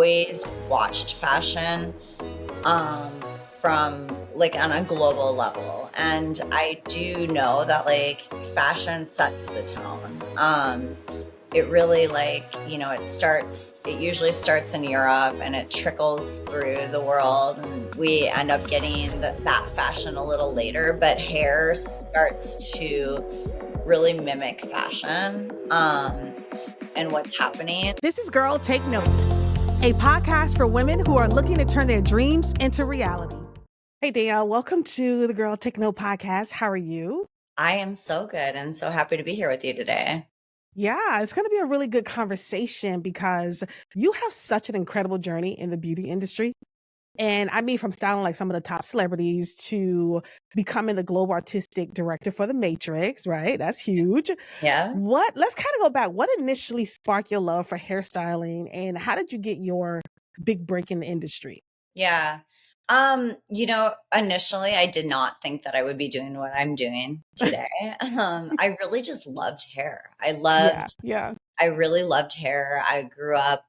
always watched fashion from like on a global level. And I do know that like fashion sets the tone. It really it usually starts in Europe and it trickles through the world. And we end up getting that fashion a little later, but hair starts to really mimic fashion and what's happening. This is Girl Take Note, a podcast for women who are looking to turn their dreams into reality. Hey, Danielle, welcome to the Girl Take Note podcast. How are you? I am so good and so happy to be here with you today. Yeah, it's going to be a really good conversation because you have such an incredible journey in the beauty industry. And I mean, from styling like some of the top celebrities to becoming the global artistic director for The Matrix, right? That's huge. Yeah. Let's kind of go back. What initially sparked your love for hairstyling and how did you get your big break in the industry? Yeah. Initially I did not think that I would be doing what I'm doing today. I really just loved hair. Yeah. I really loved hair. I grew up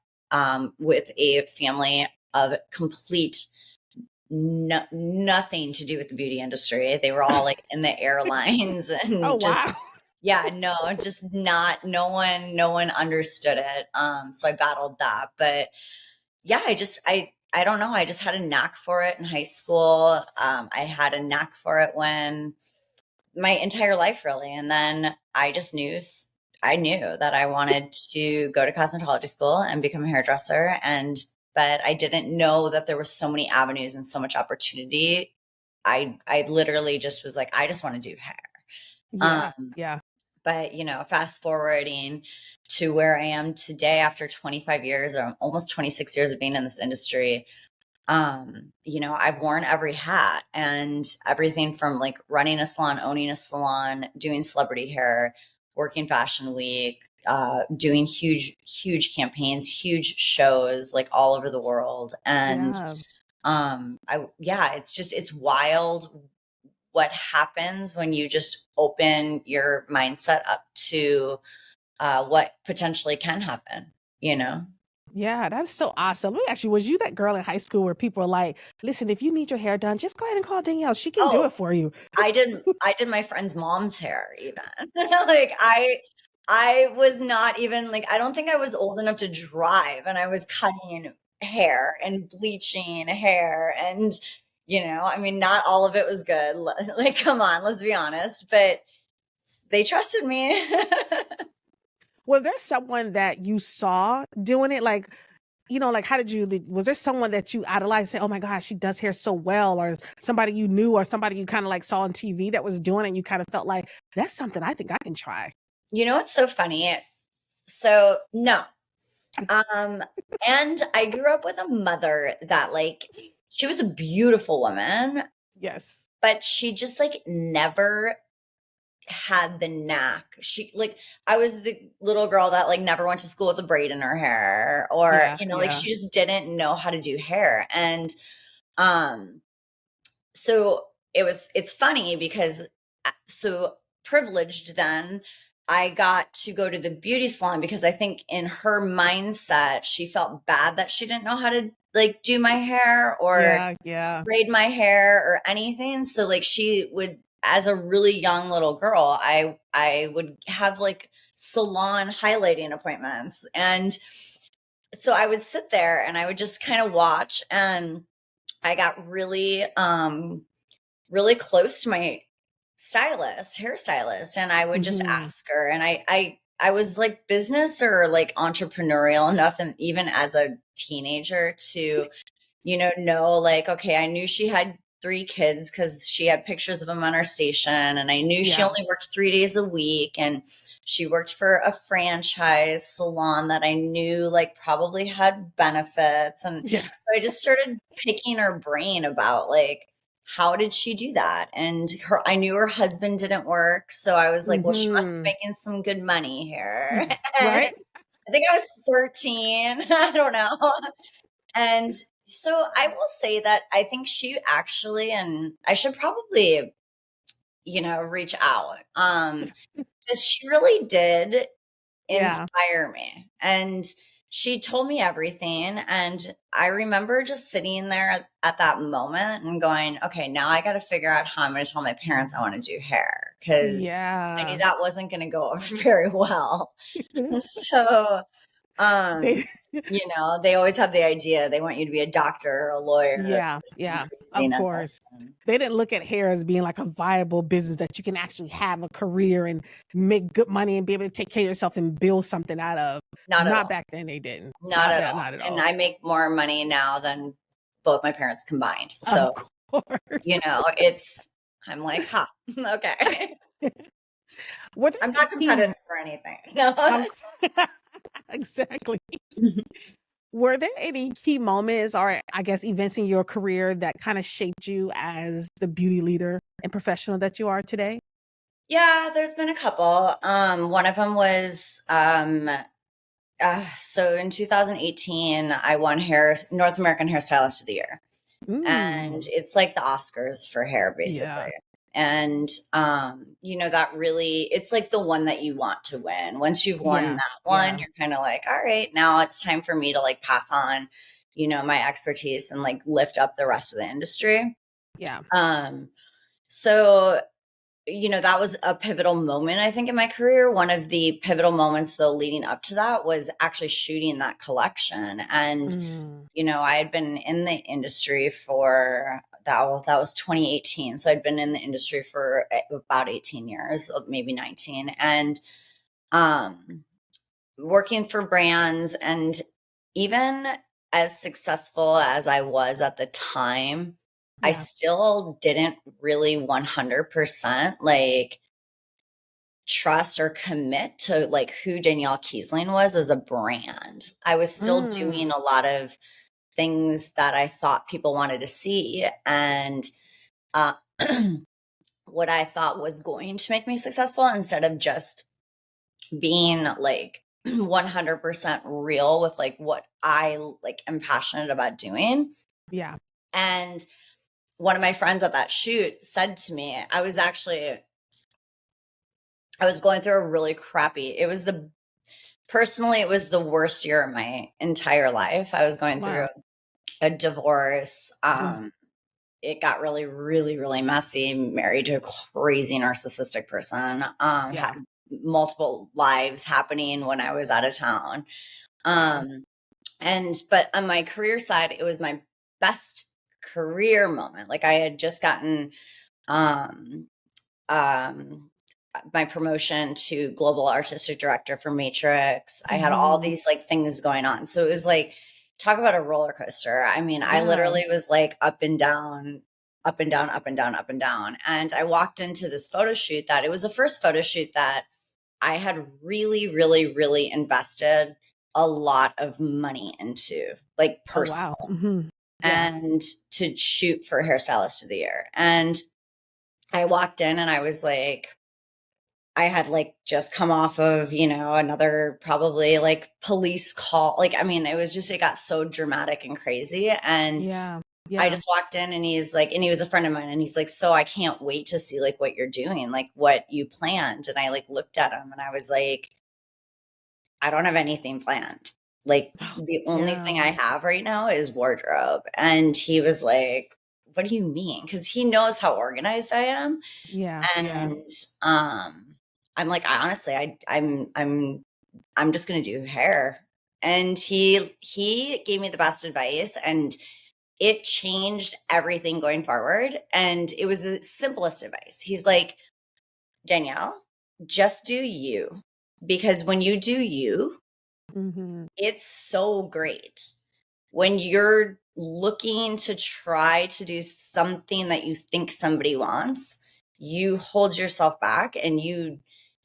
with a family of complete nothing to do with the beauty industry. They were all like in the airlines Oh, and just wow. yeah, no, just not no one understood it. So I battled that. But yeah, I don't know. I just had a knack for it in high school. I had a knack for it when my entire life really. And then I knew that I wanted to go to cosmetology school and become a hairdresser. But I didn't know that there was so many avenues and so much opportunity. I literally just was like, I just want to do hair. Yeah. Um, Yeah. but fast forwarding to where I am today after 25 years or almost 26 years of being in this industry, I've worn every hat and everything from like running a salon, owning a salon, doing celebrity hair, working fashion week, doing huge campaigns, huge shows like all over the world. And Yeah. it's wild what happens when you just open your mindset up to what potentially can happen, you know? Yeah, that's so awesome. Let me ask you, was you that girl in high school where people were like, listen, if you need your hair done, just go ahead and call Danielle. She can do Oh, it for you. I did my friend's mom's hair even. Like I was not even like I don't think I was old enough to drive and I was cutting hair and bleaching hair and I mean not all of it was good. Like come on, let's be honest, but they trusted me. Was there someone that you saw doing it? Like, how was there someone that you idolized, say, oh my gosh, she does hair so well, or somebody you knew, or somebody you kind of like saw on TV that was doing it and you kind of felt like, that's something I think I can try? You know what's so funny? So no. Um, and I grew up with a mother that like she was a beautiful woman, Yes. but she just like never had the knack. She like I was the little girl that like never went to school with a braid in her hair or Yeah. like Yeah. she just didn't know how to do hair. And um so it's funny because so privileged then I got to go to the beauty salon because I think in her mindset she felt bad that she didn't know how to like do my hair or Yeah. Yeah. braid my hair or anything. So like she would, as a really young little girl, I would have like salon highlighting appointments. And so I would sit there and I would just kind of watch and I got really close to my hairstylist, and I would just Hmm. ask her and I was like business or like entrepreneurial enough and even as a teenager to know like, okay, I knew she had 3 kids because she had pictures of them on her station. And I knew she Yeah. only worked 3 days a week. And she worked for a franchise salon that I knew like probably had benefits. And Yeah. so I just started picking her brain about like, how did she do that? And I knew her husband didn't work. So I was like, well, she must be Hmm. making some good money here. And Right. I think I was 13. I don't know. And so I will say that I think she actually, and I should probably, reach out. 'Cause she really did Yeah. inspire me. And she told me everything. And I remember just sitting there at that moment and going, okay, now I got to figure out how I'm going to tell my parents I want to do hair, because I knew Yeah. that wasn't going to go over very well. So, um, They they always have the idea they want you to be a doctor or a lawyer, Yeah, something yeah, crazy of and course. invest. They didn't look at hair as being like a viable business that you can actually have a career and make good money and be able to take care of yourself and build something out of. Not at Not all. back then they didn't. Not at all. Not at And all. I make more money now than both my parents combined. Of So, course. I'm like, huh, okay. Were there I'm any not key competitive or anything. No. of exactly. Were there any key moments or I guess events in your career that kind of shaped you as the beauty leader and professional that you are today? Yeah, there's been a couple. One of them was so in 2018, I won North American Hairstylist of the Year, and Mm, it's like the Oscars for hair, basically. yeah. And that really, it's like the one that you want to win. Once you've won Yeah. that one, Yeah. you're kind of like, all right, now it's time for me to like pass on, my expertise and like lift up the rest of the industry. Yeah. Um, so that was a pivotal moment, I think, in my career. One of the pivotal moments, though, leading up to that was actually shooting that collection. And, Mm, I had been in the industry for that was 2018. So I'd been in the industry for about 18 years, maybe 19. And um, working for brands, and even as successful as I was at the time, I yeah. still didn't really 100% like trust or commit to like who Danielle Keasling was as a brand. I was still doing Mm, a lot of things that I thought people wanted to see, and uh, what I thought was going to make me successful, instead of just being like 100% real with like what I like am passionate about doing. yeah. And one of my friends at that shoot said to me, I was going through a really crappy, personally, it was the worst year of my entire life. I was going through Wow. a divorce. Mm, It got really, really, really messy. Married to a crazy narcissistic person. Had yeah. multiple lives happening when I was out of town. Wow. But on my career side, it was my best career moment. Like I had just gotten um, um, my promotion to global artistic director for Matrix. I had all Mhm. these like things going on. So it was like, talk about a roller coaster. I mean, I Yeah. literally was like up and down, up and down, up and down, up and down. And I walked into this photo shoot that it was the first photo shoot that I had really, really, really invested a lot of money into, like Oh, wow. personal, Mhm. Yeah. and to shoot for Hairstylist of the Year. And I walked in and I was like, I had like just come off of, another probably like police call. Like, I mean, it got so dramatic and crazy. And Yeah. I Yeah. just walked in and he was a friend of mine and he's like, so I can't wait to see like what you're doing, like what you planned. And I like looked at him and I was like, I don't have anything planned. Like the only thing Yeah. I have right now is wardrobe. And he was like, what do you mean? Cause he knows how organized I am. Yeah. Yeah. And I'm like, I honestly, I'm just gonna do hair. And he gave me the best advice, and it changed everything going forward. And it was the simplest advice. He's like, Danielle, just do you. Because when you do you, Mhm. it's so great. When you're looking to try to do something that you think somebody wants, you hold yourself back and you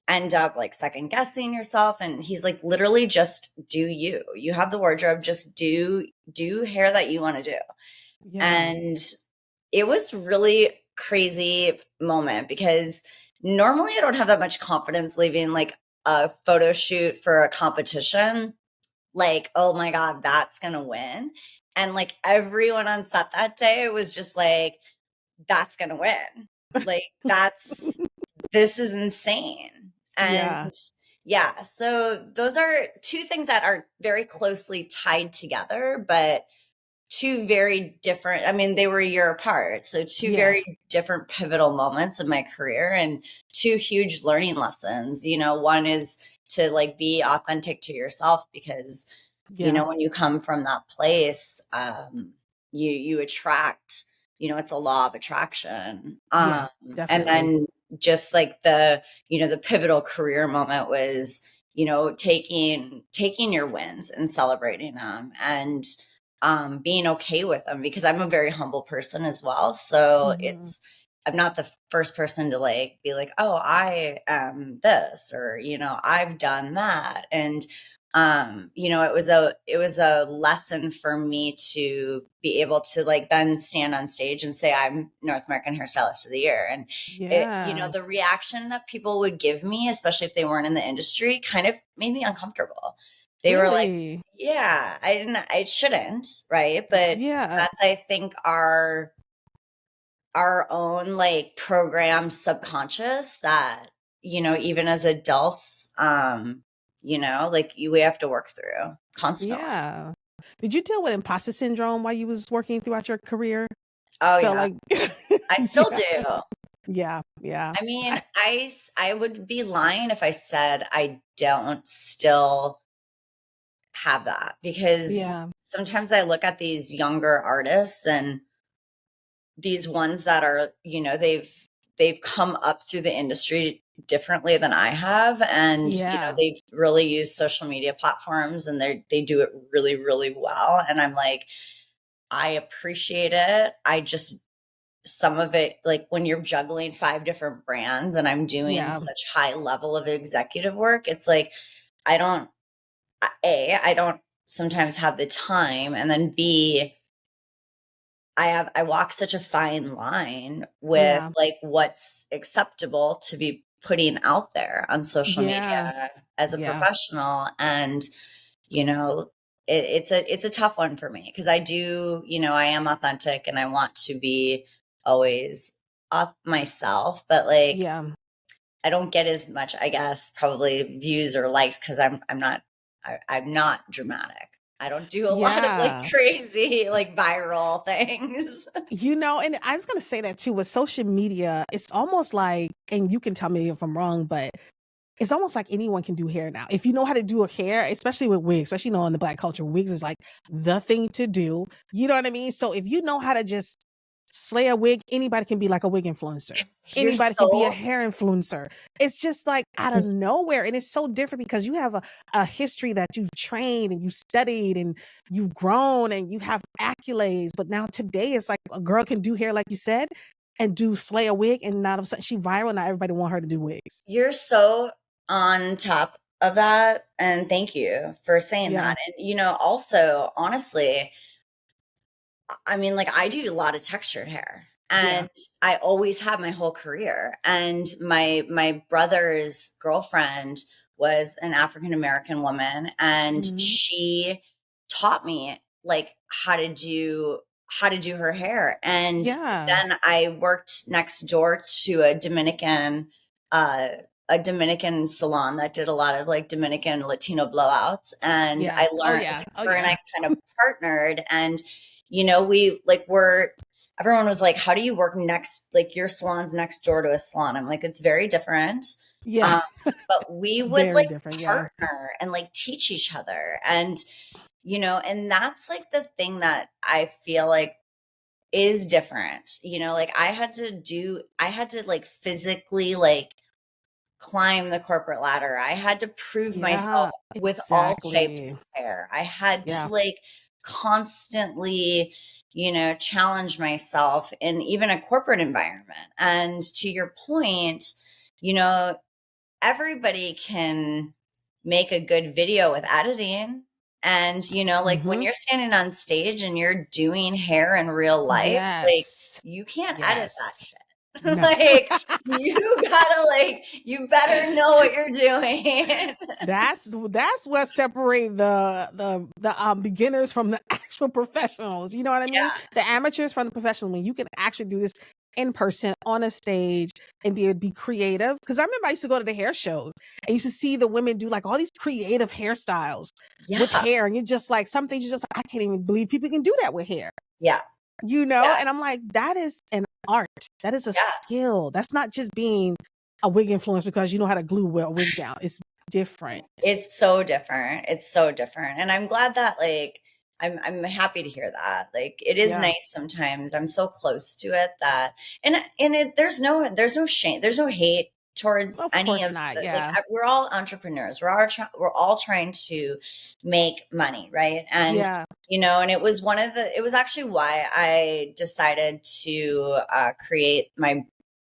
end up like second guessing yourself. And he's like, literally just do you. You have the wardrobe, just do hair that you want to do. Yeah. And it was really crazy moment, because normally I don't have that much confidence leaving like a photo shoot for a competition, like, oh my God, that's gonna win. And like everyone on set that day was just like, that's gonna win. Like, this is insane. And Yeah. Yeah. So those are two things that are very closely tied together, but two very different, I mean, they were a year apart. So two Yeah. very different pivotal moments in my career and two huge learning lessons. One is to like be authentic to yourself because, Yeah. when you come from that place, you attract, it's a law of attraction. Yeah. And Definitely. then just like the pivotal career moment was, taking your wins and celebrating them and being okay with them because I'm a very humble person as well. So Hmm. I'm not the first person to like be like, oh, I am this or, I've done that. And, it was a lesson for me to be able to like then stand on stage and say, I'm North American Hairstylist of the Year. And Yeah. the reaction that people would give me, especially if they weren't in the industry, kind of made me uncomfortable. They were like, Really? yeah, I shouldn't, right? But Yeah. that's, I think, our own like programmed subconscious that, even as adults, like we have to work through constantly. Yeah. Did you deal with imposter syndrome while you was working throughout your career? Oh Felt yeah, like I still yeah. do. Yeah. Yeah. I mean, I would be lying if I said I don't still have that because Yeah. sometimes I look at these younger artists and these ones that are, they've come up through the industry differently than I have. And, Yeah. they've really used social media platforms and they do it really, really well. And I'm like, I appreciate it. I just, some of it, like when you're juggling five different brands and I'm doing Yeah. such high level of executive work, it's like, I don't, I don't sometimes have the time. And then B, I walk such a fine line with Yeah. like what's acceptable to be putting out there on social Yeah. media as a Yeah. professional. And, you know, it's a tough one for me because I do, I am authentic and I want to be always myself, but like Yeah. I don't get as much, I guess, probably views or likes because I'm not dramatic. I don't do a lot of like Yeah. crazy like viral things. And I was gonna say that too with social media, it's almost like, and you can tell me if I'm wrong, but it's almost like anyone can do hair now. If you know how to do a hair, especially with wigs, especially in the Black culture, wigs is like the thing to do. You know what I mean? So if you know how to just slay a wig, anybody can be like a wig influencer. You're Anybody can be a so hair influencer. It's just like out of nowhere. And it's so different because you have a history that you've trained and you studied and you've grown and you have accolades. But now today it's like a girl can do hair, like you said, and do slay a wig, and not of a sudden she viral. Now everybody want her to do wigs. you're so on top of that, and thank you for saying Yeah. that. And also, honestly, I mean, like I do a lot of textured hair Yeah. and I always have my whole career. And my brother's girlfriend was an African American woman and Mhm. she taught me like how to do her hair. And Yeah. then I worked next door to uh a Dominican salon that did a lot of like Dominican Latino blowouts. And Yeah. I Oh, learned yeah. like Oh, her and yeah. I kind of partnered and we like were everyone was like, how do you work next, like your salon's next door to a salon? I'm like, it's very different. Yeah. Um, but we would Very like different, yeah. partner and like teach each other. And, and that's like the thing that I feel like is different. Like I had to like physically like climb the corporate ladder. I had to prove myself Yeah, with all types exactly. of hair. I had to Yeah. like constantly, challenge myself in even a corporate environment. And to your point, you know, everybody can make a good video with editing. And, like when Mhm. you're standing on stage and you're doing hair in real life, like Yes. you can't edit that Yes. shit. No. Like you better know what you're doing. That's what separate the beginners from the actual professionals. You know what I mean? Yeah. The amateurs from the professionals. When you can actually do this in person on a stage and be creative. Because I remember I used to go to the hair shows and used to see the women do like all these creative hairstyles with Yeah. hair, and you're just like, some things you're just like, I can't even believe people can do that with hair, Yeah. you know? Yeah. And I'm like, that is an art. That is a Yeah. skill. That's not just being a wig influence because you know how to glue a wig down. It's different. It's so different. It's so different. And I'm glad that like I'm happy to hear that. Like it is Yeah. nice sometimes. I'm so close to it that and it there's no shame. There's no hate towards Of any course of not. the like Yeah. we're all entrepreneurs. We're all trying to make money, right? And Yeah. you know, and it was actually why I decided to create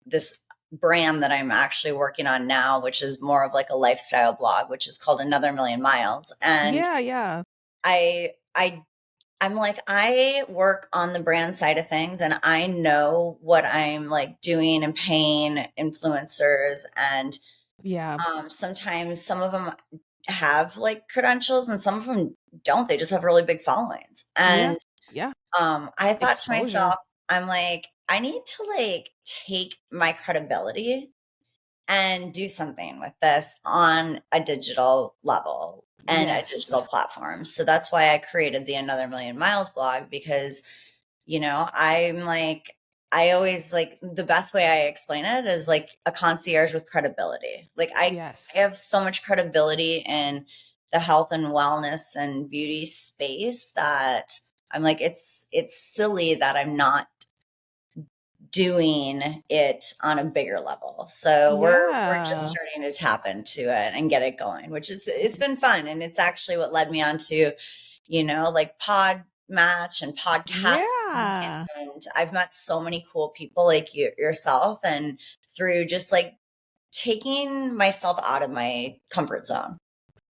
this brand that I'm actually working on now, which is more of like a lifestyle blog, which is called Another Million Miles. And Yeah. Yeah. I I I'm like I work on the brand side of things and I know what I'm like doing and paying influencers and Yeah. sometimes some of them have like credentials and some of them don't. They just have really big followings. Yeah. And Yeah. I thought to Exposure. myself, I'm like, I need to like take my credibility and do something with this on a digital level and a digital Yes. platform. So that's why I created the Another Million Miles blog because, you know, I'm like, I always like the best way I explain it is like a concierge with credibility. Like I Yes. have so much credibility in the health and wellness and beauty space that I'm like, it's silly that I'm not doing it on a bigger level. So we're just Yeah. starting to tap into it and get it going, which is it's been fun. And it's actually what led me on to, you know, like pod match and podcasting. Yeah. And I've met so many cool people like yourself and through just like taking myself out of my comfort zone.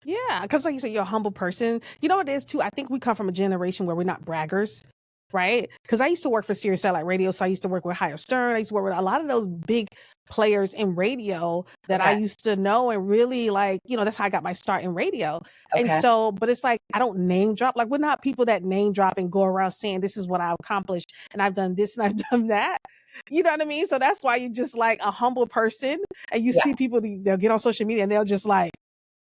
Yeah. Because, like you said, you're a humble person. You know what it is, too? I think we come from a generation where we're not braggers, right? Because I used to work for Sirius Satellite Radio. So I used to work with Higher Stern. I used to work with a lot of those big players in radio that I Okay. used to know and really like, you know, that's how I got my start in radio. And Okay. so, but it's like, I don't name drop. Like, we're not people that name drop and go around saying, this is what I've accomplished and I've done this and I've done that. You know what I mean? So that's why you're just like a humble person and you Yeah. see people, they'll get on social media and they'll just like,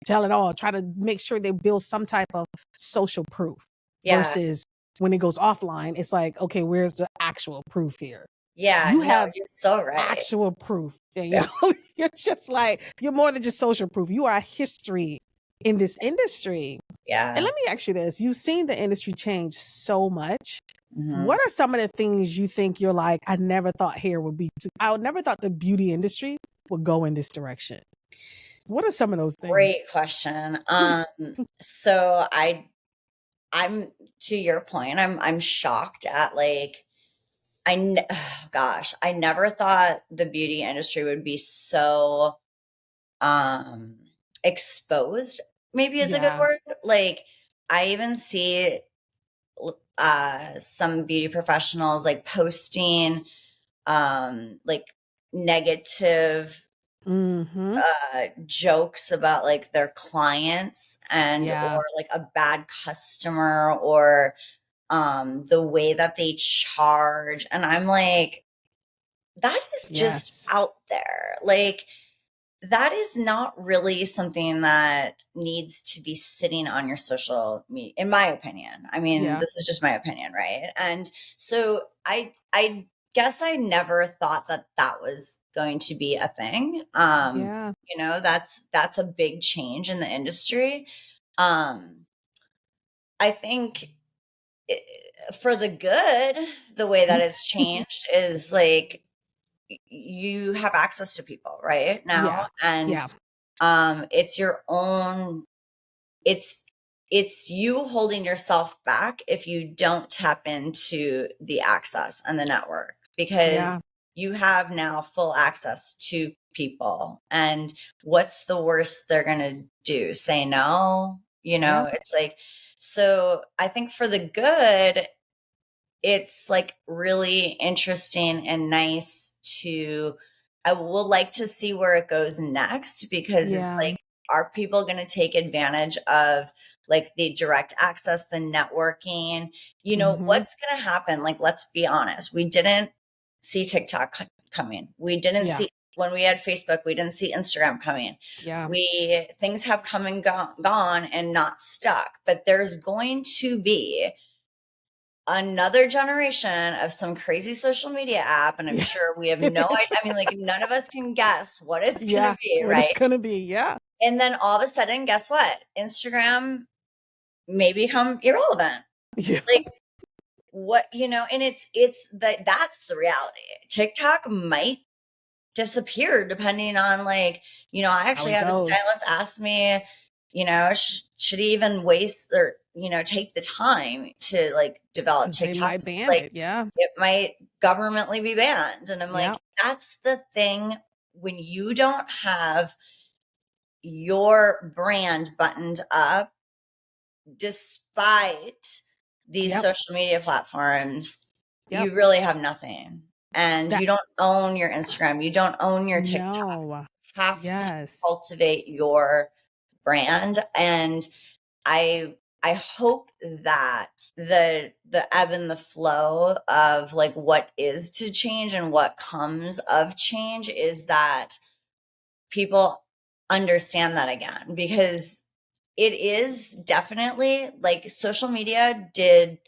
tell it all, try to make sure they build some type of social proof Yeah. versus when it goes offline, it's like, okay, where's the actual proof here? Yeah. You No, have you're so right. actual proof, Yeah. Danielle. You're just like, you're more than just social proof. You are a history in this industry. And Yeah. let me ask you this. You've seen the industry change so much. Mhm. What are some of the things you think you're like, I never thought hair would be, I would never thought the beauty industry would go in this direction? What are some of those things? Great question. So I'm to your point. I'm shocked at like gosh, I never thought the beauty industry would be so um exposed. Maybe is a good Yeah. word. Like I even see some beauty professionals like posting like negative Mm-hmm. jokes about like their clients and Yeah. or like a bad customer or the way that they charge and I'm like that is just Yes. out there like that is not really something that needs to be sitting on your social media in my opinion. I mean Yeah. this is just my opinion, right? And so I guess I never thought that that was going to be a thing. Yeah. You know, that's a big change in the industry. um I think for the good, the way that it's changed is like you have access to people right now Yeah. and Yeah. it's your own it's it's you holding yourself back if you don't tap into the access and the network because Yeah. you have now full access to people and what's the worst they're going to do, say no, you Yeah. know, it's like so I think for the good it's like really interesting and nice to I will like to see where it goes next because it's Yeah. like are people going to take advantage of like the direct access, the networking, you know, Mm-hmm. what's going to happen, like let's be honest, we didn't see TikTok coming. We didn't Yeah. see, when we had Facebook, we didn't see Instagram coming. Yeah. Things have come and gone and not stuck, but there's going to be another generation of some crazy social media app. And I'm Yeah. sure we have It no idea. is. I mean, like, none of us can guess what it's going to Yeah. be, What right? it's gonna be. Yeah. And then all of a sudden, guess what? Instagram may become irrelevant. Yeah. Like, what, and that's the reality. TikTok might disappear depending on, like, I How actually it had a goes. stylist ask me, should he even waste or, take the time to like develop Because they TikTok? might ban Like, it. Yeah. it might governmentally be banned. And I'm Yeah. like, that's the thing. When you don't have your brand buttoned up, despite these Yep. social media platforms, Yep. you really have nothing. And That you don't own your Instagram, you don't own your TikTok. no. You have to Yes. cultivate your brand. And I hope that the ebb and the flow of like what is to change and what comes of change is that people understand that again, because it is definitely like social media did,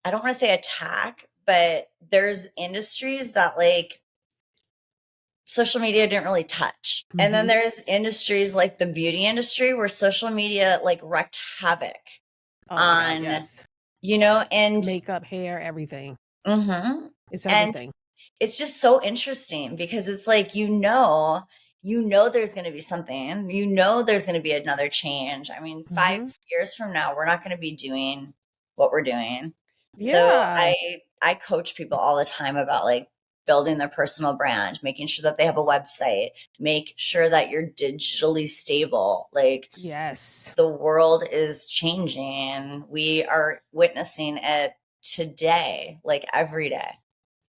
I don't want to say attack, but there's industries that like social media didn't really touch. And then Hmm. there's industries like the beauty industry where social media like wreaked havoc Oh my God. on, Yes. and Makeup, hair, everything. mhm. It's And everything. it's just so interesting because it's like, there's going to be something, there's going to be another change. I mean, Hmm. 5 years from now, we're not going to be doing what we're doing. So Yeah. I coach people all the time about like building their personal brand, making sure that they have a website, make sure that you're digitally stable. Like, Yes. the world is changing. We are witnessing it today, like every day.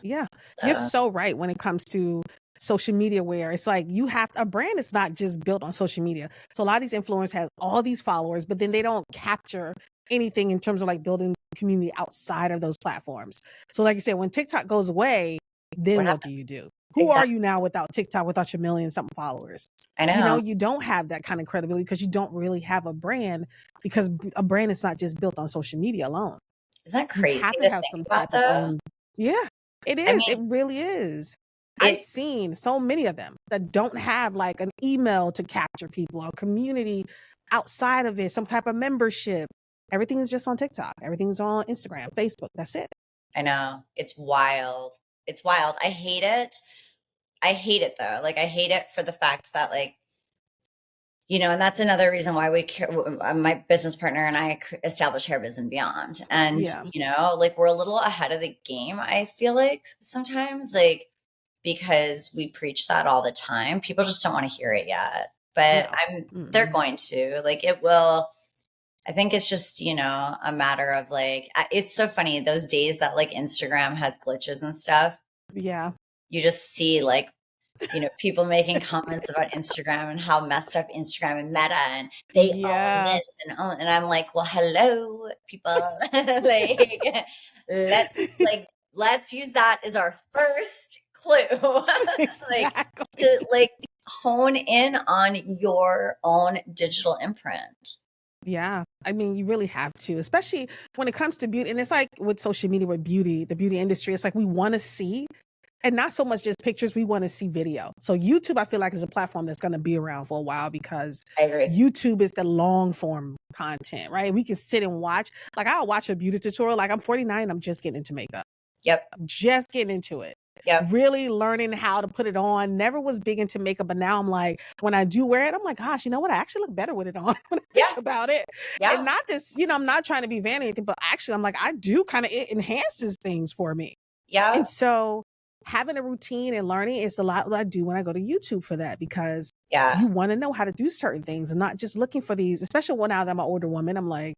Yeah. You're So so right when it comes to social media, where it's like you have a brand is not just built on social media. So a lot of these influencers have all these followers, but then they don't capture anything in terms of like building community outside of those platforms. So like you said, when TikTok goes away, then what what do happened? you do? Who are Exactly. you now without TikTok, without your million something followers? I know. You don't have that kind of credibility because you don't really have a brand, because a brand is not just built on social media alone. Isn't that You crazy have to to have think some about type of though? own. Yeah, it I is. It mean, really is. I've it seen so many of them that don't have like an email to capture people, a community outside of it, some type of membership. Everything is just on TikTok. Everything's on Instagram, Facebook. That's it. I know. It's wild. It's wild. I hate it. I hate it though. Like, I hate it for the fact that, like, and that's another reason why my business partner and I established Hair Biz and Beyond. And, Yeah. like, we're a little ahead of the game, I feel like sometimes, like, because we preach that all the time. People just don't want to hear it yet. But No. they're Mm-mm. going to. Like, it will. I think it's just, a matter of like, it's so funny those days that like Instagram has glitches and stuff. Yeah. You just see like, people making comments about Instagram and how messed up Instagram and Meta and they own Yeah. this and I'm like, well, hello, people. Like, let let's use that as our first clue. Like, Exactly. to like hone in on your own digital imprint. Yeah. I mean, you really have to, especially when it comes to beauty. And it's like with social media, with beauty, the beauty industry, it's like we want to see, and not so much just pictures, we want to see video. So YouTube, I feel like, is a platform that's going to be around for a while because I agree. YouTube is the long form content, right? We can sit and watch. Like, I'll watch a beauty tutorial. Like, I'm 49, I'm just getting into makeup. Yep. I'm just getting into it. Yep. Really learning how to put it on. Never was big into makeup, but now I'm like, when I do wear it, I'm like, gosh, you know what? I actually look better with it on when I think Yeah. about it. And Yeah. not this, I'm not trying to be vanity, but actually, I'm like, I do kind of, it enhances things for me. Yeah. And so having a routine and learning is a lot what I do when I go to YouTube for that, because Yeah. you want to know how to do certain things and not just looking for these, especially when now that I'm an older woman, I'm like,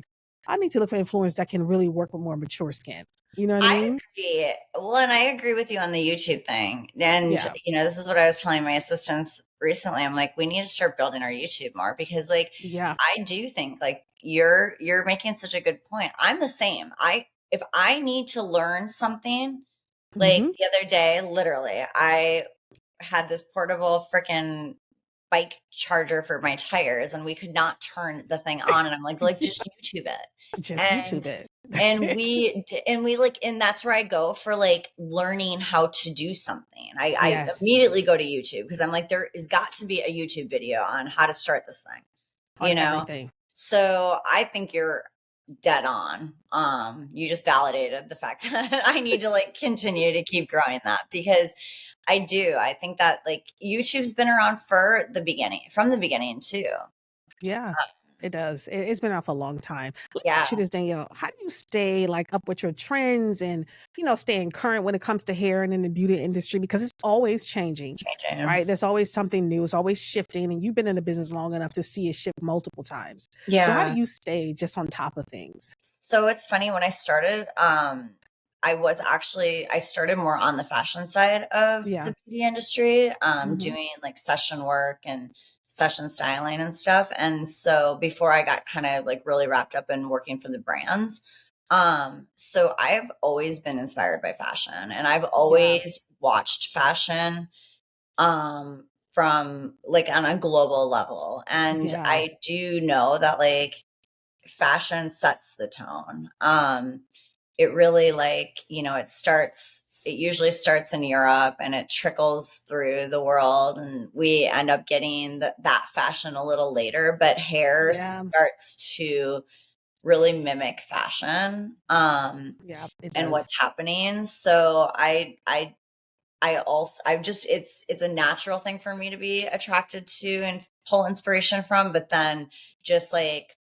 I need to look for influencers that can really work with more mature skin. You know what I I mean? agree. Well, and I agree with you on the YouTube thing. And, Yeah. this is what I was telling my assistants recently. I'm like, we need to start building our YouTube more because like Yeah. I do think like you're making such a good point. I'm the same. If I need to learn something, Like Hmm. the other day, literally, I had this portable freaking bike charger for my tires and we could not turn the thing on. And I'm like, Yeah, just YouTube it. just And YouTube it. That's it. we like, and that's where I go for like learning how to do something. I Yes, immediately go to YouTube because I'm like, there has got to be a YouTube video on how to start this thing, on you know? everything. So I think you're dead on. You just validated the fact that I need to like continue to keep growing that because I do. I think that like YouTube's been around from the beginning too. Yeah, it does. It's been out for a long time. Let me Yeah, ask you this, Danielle. How do you stay like up with your trends and staying current when it comes to hair and in the beauty industry? Because it's always changing, changing. right? There's always something new. It's always shifting, and you've been in the business long enough to see it shift multiple times. So how do Yeah. you stay just on top of things? So it's funny when I started, I started more on the fashion side of Yeah. the beauty industry, Hmm. doing like session work and session styling and stuff. And so before I got kind of like really wrapped up in working for the brands, so I've always been inspired by fashion and I've Yeah. always watched fashion, from like on a global level. And Yeah. I do know that like fashion sets the tone. It really like, it usually starts in Europe and it trickles through the world and we end up getting that fashion a little later, but hair Yeah. starts to really mimic fashion, Yeah. It and does. what's happening. So I also I've just it's a natural thing for me to be attracted to and pull inspiration from, but then just like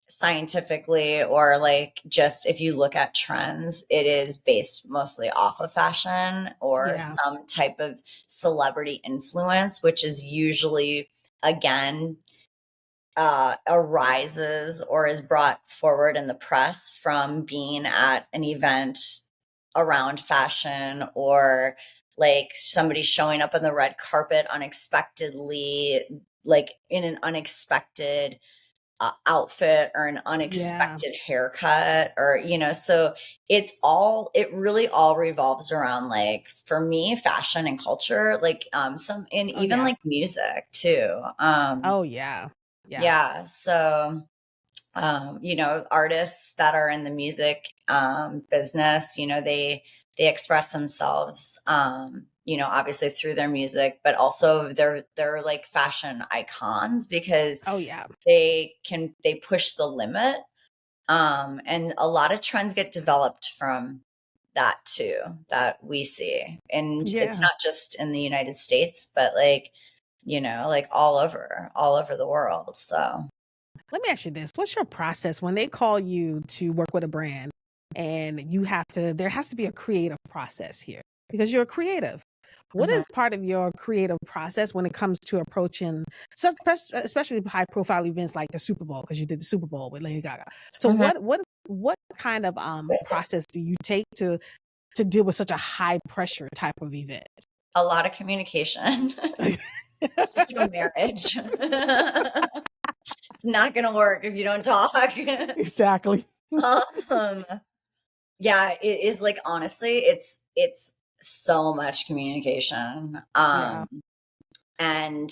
scientifically or like just if you look at trends, it is based mostly off of fashion or Yeah. some type of celebrity influence, which is usually again arises or is brought forward in the press from being at an event around fashion or like somebody showing up on the red carpet unexpectedly, like in an unexpected outfit or an Yeah. unexpected haircut or so it really all revolves around like for me fashion and culture like some and Oh even yeah. like music too. Oh yeah. Yeah. Yeah, so artists that are in the music business, they express themselves, obviously through their music, but also they're like fashion icons because Oh yeah. they push the limit, and a lot of trends get developed from that too that we see, and it's Yeah. not just in the United States but like like all over the world. So Let me ask you this. What's your process when they call you to work with a brand and there has to be a creative process here because you're a creative. What mhm, is part of your creative process when it comes to approaching, especially high profile events like the Super Bowl, because you did the Super Bowl with Lady Gaga. So mhm. what kind of process do you take to deal with such a high pressure type of event? A lot of communication. It's just like a marriage. It's not gonna work if you don't talk. Exactly. um, yeah, it is like honestly, it's so much communication. Yeah. And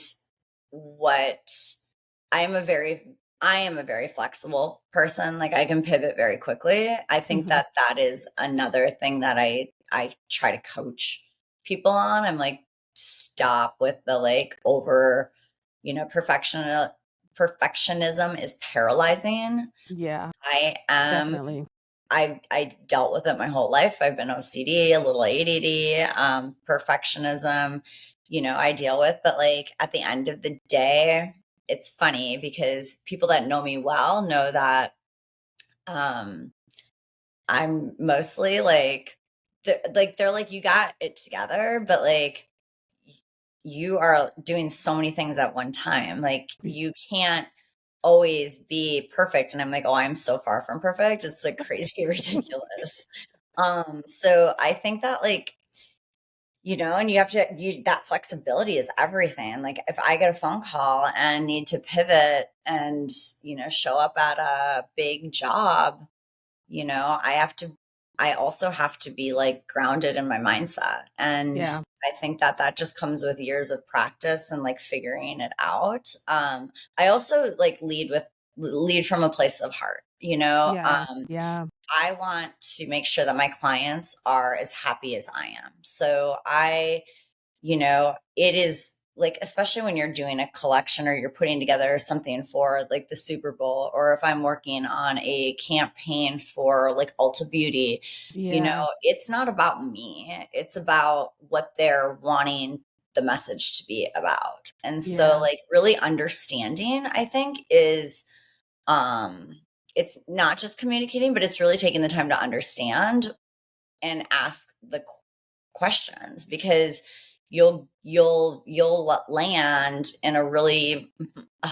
what I am a very flexible person. Like I can pivot very quickly. I think Hmm. that that is another thing that I try to coach people on. I'm like, stop with the like over, perfectionism is paralyzing. Yeah, I am definitely. I dealt with it my whole life. I've been OCD, a little ADD, perfectionism, I deal with. But like at the end of the day, it's funny because people that know me well know that um, I'm mostly they're like you got it together, but like you are doing so many things at one time. Like you can't always be perfect. And I'm like, oh, I'm so far from perfect. It's like crazy ridiculous. So I think that like, and that flexibility is everything. Like if I get a phone call and need to pivot and, show up at a big job, I have to I also have to be like grounded in my mindset. And Yeah. I think that that just comes with years of practice and like figuring it out. I also like lead from a place of heart, you know? Yeah. Yeah. I want to make sure that my clients are as happy as I am. So it is like, especially when you're doing a collection or you're putting together something for like the Super Bowl, or if I'm working on a campaign for like Ulta Beauty, Yeah. it's not about me. It's about what they're wanting the message to be about. And so, Yeah. like, really understanding, I think, is um, it's not just communicating, but it's really taking the time to understand and ask the questions, because you'll land in a really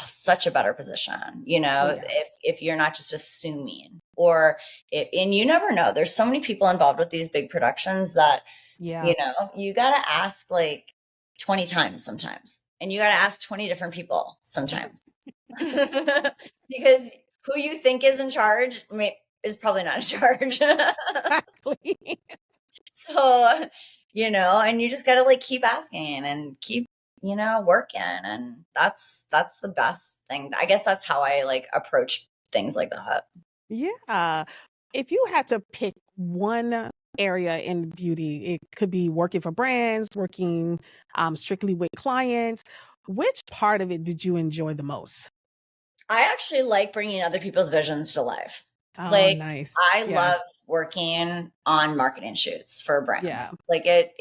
such a better position, Oh yeah. if you're not just assuming, or and you never know, there's so many people involved with these big productions that Yeah. you got to ask like 20 times sometimes, and you got to ask 20 different people sometimes. Because who you think is in charge is probably not in charge. Exactly. So, and you just got to like keep asking and keep, working. And that's the best thing. I guess that's how I like approach things like that. Yeah. If you had to pick one area in beauty, it could be working for brands, working strictly with clients. Which part of it did you enjoy the most? I actually like bringing other people's visions to life. Oh, Like, nice. I Yeah. love working on marketing shoots for brands. Yeah. Like I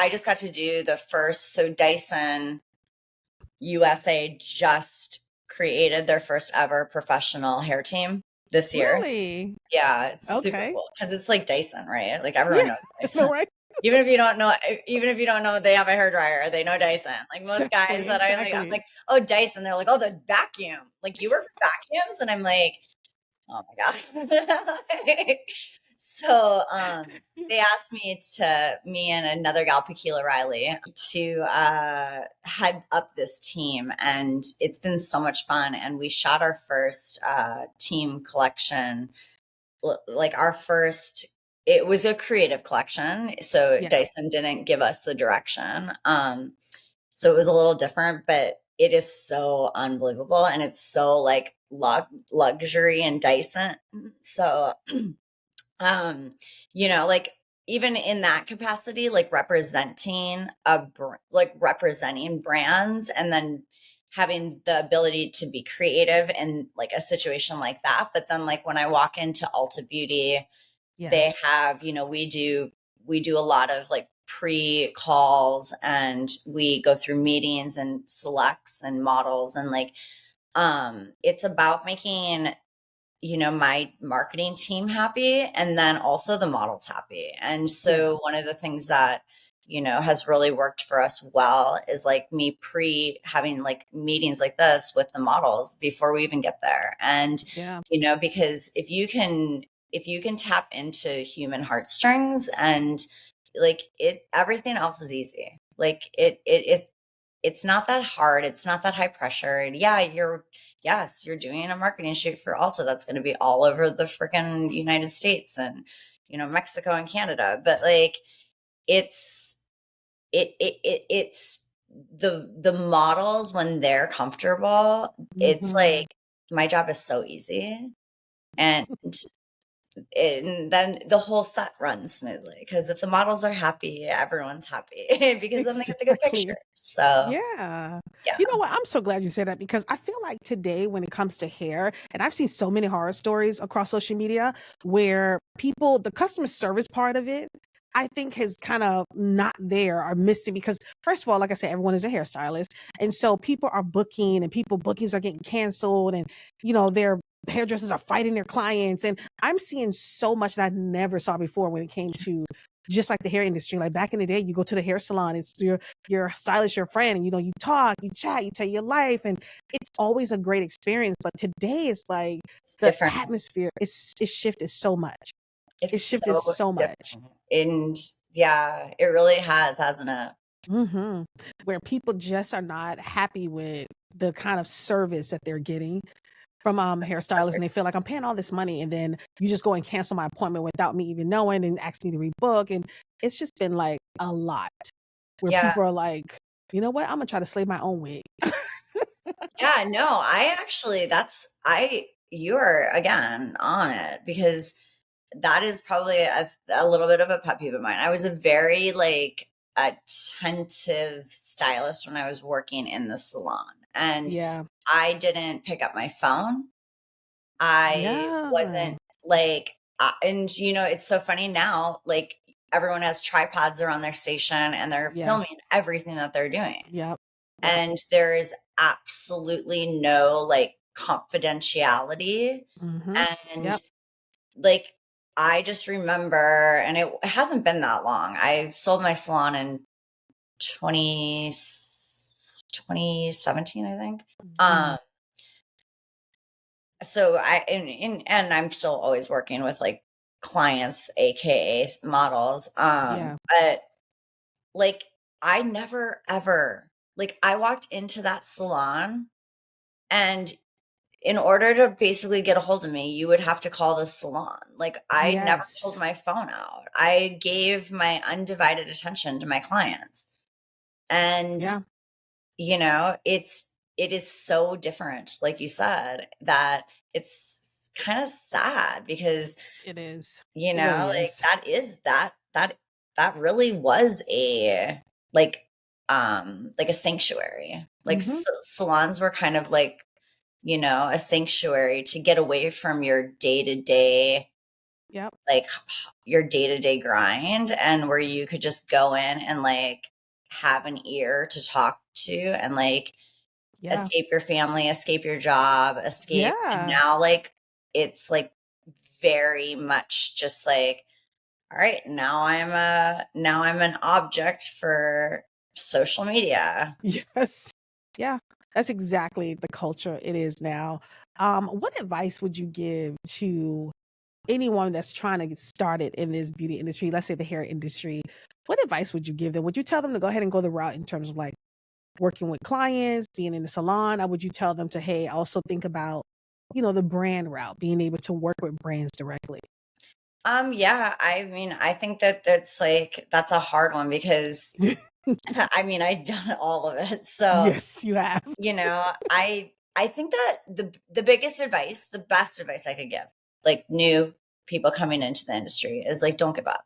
just got to do the first, so Dyson USA just created their first ever professional hair team this year. Really? Yeah, it's super Okay. cool because it's like Dyson, right? Like Yeah. everyone knows No, Dyson. right? Even if you don't know they have a hair dryer, they know Dyson. Like most guys Exactly. that I'm Exactly. like, oh, Dyson. They're like, oh, the vacuum. Like, you work with vacuums, and I'm like, oh my gosh. So they asked me and another gal, Pakila Riley, to head up this team. And it's been so much fun. And we shot our first team collection, like our first, it was a creative collection. So Yeah. Dyson didn't give us the direction. So it was a little different, but it is so unbelievable. And it's so like luxury and Dyson. So, um, like, even in that capacity, like representing brands, and then having the ability to be creative in like a situation like that. But then, like, when I walk into Ulta Beauty, Yeah. they have, we do a lot of like pre calls, and we go through meetings and selects and models, and like, it's about making, my marketing team happy, and then also the models happy. And Yeah. so one of the things that, has really worked for us well is like me pre having like meetings like this with the models before we even get there. And, Yeah. because if you can tap into human heartstrings, and like everything else is easy. Like it's not that hard. It's not that high pressure. And yeah, yes, you're doing a marketing shoot for Ulta that's going to be all over the freaking United States and, Mexico and Canada. But like, it's, it's the models, when they're comfortable, it's Hmm. like, my job is so easy. And then the whole set runs smoothly, because if the models are happy, everyone's happy, because then they get the good Exactly. pictures. So Yeah. yeah, You know what? I'm so glad you said that because I feel like today, when it comes to hair, and I've seen so many horror stories across social media where people, the customer service part of it, I think has kind of not there or missing because, first of all, like I said, everyone is a hairstylist. And so people are booking and people bookings are getting canceled and, their hairdressers are fighting their clients. And I'm seeing so much that I never saw before when it came to just like the hair industry. Like back in the day, you go to the hair salon, it's your stylist, your friend, and you talk, you chat, you tell your life, and it's always a great experience. But today it's like it's the different. atmosphere is shifted so much. It's It's shifted so so much. different. And yeah, it really has, hasn't it? Hmm. Where people just are not happy with the kind of service that they're getting. from hairstylists, and they feel like I'm paying all this money, and then you just go and cancel my appointment without me even knowing and ask me to rebook. And it's just been like a lot where Yeah. people are like, you know what, I'm gonna try to slay my own wig. Yeah, no, I actually, you're again on it because that is probably a little bit of a pet peeve of mine. I was a very like attentive stylist when I was working in the salon, and Yeah. I didn't pick up my phone. I Yeah. wasn't like, and you know, it's so funny now, like everyone has tripods around their station and they're Yeah. filming everything that they're doing. Yep. Yep. And there is absolutely no like confidentiality. Mm-hmm. And Yep. like, I just remember, and it hasn't been that long. I sold my salon in 20 2017, I think. Mm, So and I'm still always working with like clients, aka models. yeah. But like I never ever like I walked into that salon, and in order to basically get a hold of me, you would have to call the salon. Like I never pulled Yes. my phone out. I gave my undivided attention to my clients. And Yeah. you know, it is so different, like you said, that it's kind of sad because, It is. you It know, really like is. that really was a like a sanctuary. Like Mm-hmm. salons were kind of like, you know, a sanctuary to get away from your day-to-day, Yep. like your day-to-day grind, and where you could just go in and like have an ear to talk to and like Yeah. escape your family, escape your job, escape. And Yeah. now like it's like very much just like, all right, now I'm an object for social media. Yes. Yeah. That's exactly the culture it is now. What advice would you give to anyone that's trying to get started in this beauty industry, let's say the hair industry? What advice would you give them? Would you tell them to go ahead and go the route in terms of like working with clients, being in the salon? Or would you tell them to, hey, also think about, the brand route, being able to work with brands directly? Yeah, I mean, I think that that's a hard one because I mean, I've done all of it. So, Yes, you have. you know, I think that the biggest advice, the best advice I could give, like new people coming into the industry is like don't give up.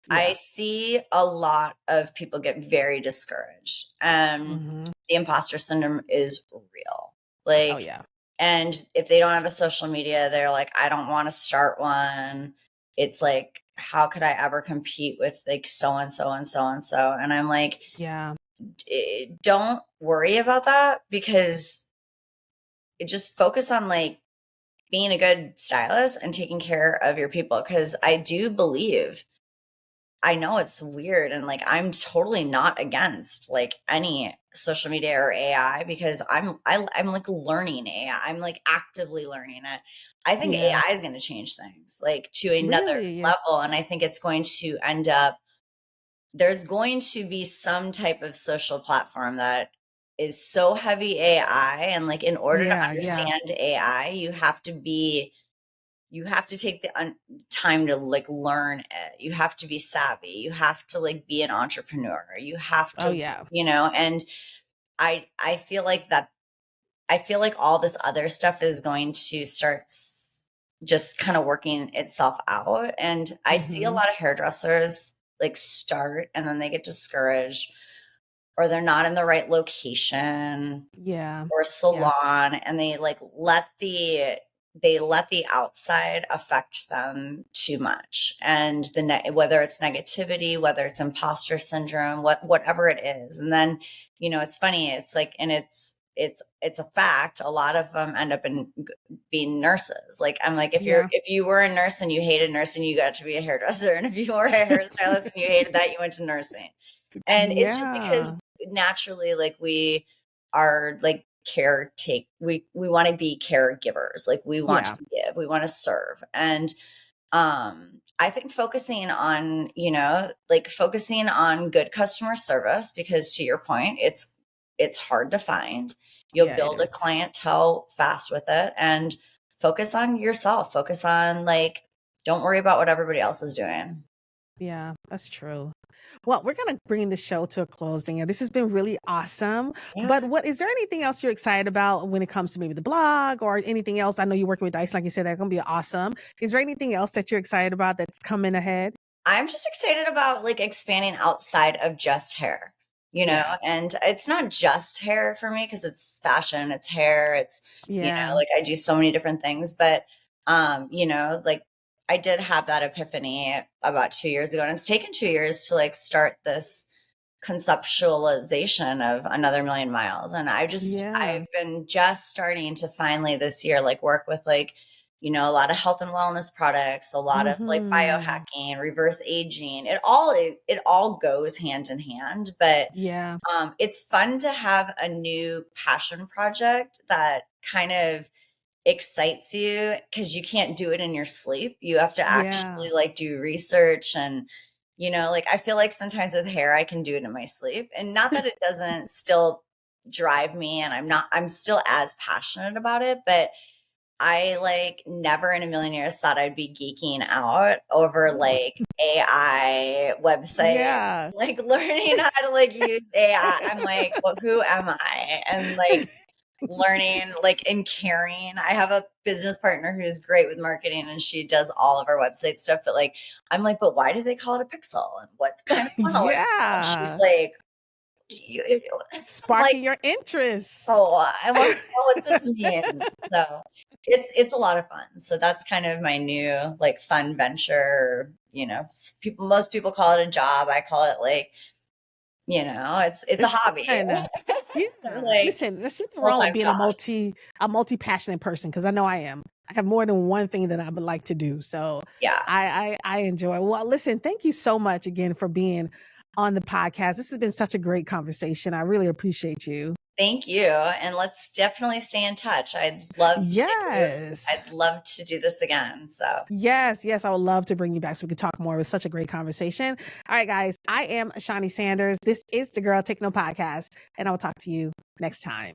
I Yeah. see a lot of people get very discouraged. Hmm. The imposter syndrome is real. Oh Like, yeah. and if they don't have a social media, they're like, I don't want to start one. It's like, how could I ever compete with like so and so and so and so? And I'm like, Yeah. don't worry about that because just focus on like being a good stylist and taking care of your people. Cause I do believe, I know it's weird and like I'm totally not against like any social media or AI because I'm like learning AI. I'm like actively learning it. I think Yeah. AI is going to change things like to another Really? Yeah. level, and I think it's going to end up, there's going to be some type of social platform that is so heavy AI, and like in order to Yeah. Yeah. understand AI, you have to take the time to like learn it. You have to be savvy. You have to like be an entrepreneur. You have Oh to, yeah. you know, and I feel like that, I feel like all this other stuff is going to start just kind of working itself out. And I see a Hmm. lot of hairdressers like start and then they get discouraged, or they're not in the right location Yeah. or Yeah. salon, and they like let the outside affect them too much, and whether it's negativity, whether it's imposter syndrome, whatever it is. And then, you know, it's funny, it's like, and it's a fact, a lot of them end up in being nurses. Like I'm like, Yeah. if you were a nurse and you hated nursing, you got to be a hairdresser, and if you were a hairstylist and you hated that, you went to nursing. And it's just because Yeah. naturally, like we are like we want to be caregivers. Like we want Yeah. to give, we want to serve. And I think focusing on, you know, like focusing on good customer service, because to your point, it's hard to find. You'll Yeah, it build a is. clientele fast with it, and focus on yourself. Focus on, like, don't worry about what everybody else is doing. Yeah, that's true. Well, we're gonna bring the show to a close, Danielle. This has been really awesome. Yeah. But what is there anything else you're excited about when it comes to maybe the blog or anything else? I know you're working with Dice, like you said, that's gonna be awesome. Is there anything else that you're excited about that's coming ahead? I'm just excited about, like, expanding outside of just hair, Yeah. and it's not just hair for me because it's fashion, it's hair, it's, Yeah. like, I do so many different things, but, like, I did have that epiphany about 2 years ago, and it's taken 2 years to, like, start this conceptualization of another million miles. And Yeah. I've been just starting to finally this year, like, work with, like, a lot of health and wellness products, a lot of, like, Mm-hmm. biohacking, reverse aging. It all goes hand in hand, but Yeah. it's fun to have a new passion project that kind of excites you, because you can't do it in your sleep. You have to Yeah. actually, like, do research. And like, I feel like sometimes with hair I can do it in my sleep, and not that it doesn't still drive me, and I'm still as passionate about it, but I, like, never in a million years thought I'd be geeking out over, like, AI websites, Yeah. like, learning how to, like, use AI. I'm like, well, who am I? And, like, learning, like, and caring. I have a business partner who's great with marketing, and she does all of our website stuff. But, like, I'm like, but why do they call it a pixel? And what kind of funnel is it? And she's Yeah. like, I'm like, Sparking your interest. oh, I want to know what this means. So it's a lot of fun. So that's kind of my new, like, fun venture. Most people call it a job. I call it, like, it's a It's hobby. fun. Yeah. Like, Listen, there's something wrong with full-time being job. a multi-passionate person because I know I am. I have more than one thing that I would like to do. So Yeah. I enjoy. Well, listen, thank you so much again for being on the podcast. This has been such a great conversation. I really appreciate you. Thank you. And let's definitely stay in touch. Yes. I'd love to do this again. So Yes, yes, I would love to bring you back so we could talk more. It was such a great conversation. All right, guys, I am Shawnee Sanders. This is the Girl Take No Podcast, and I will talk to you next time.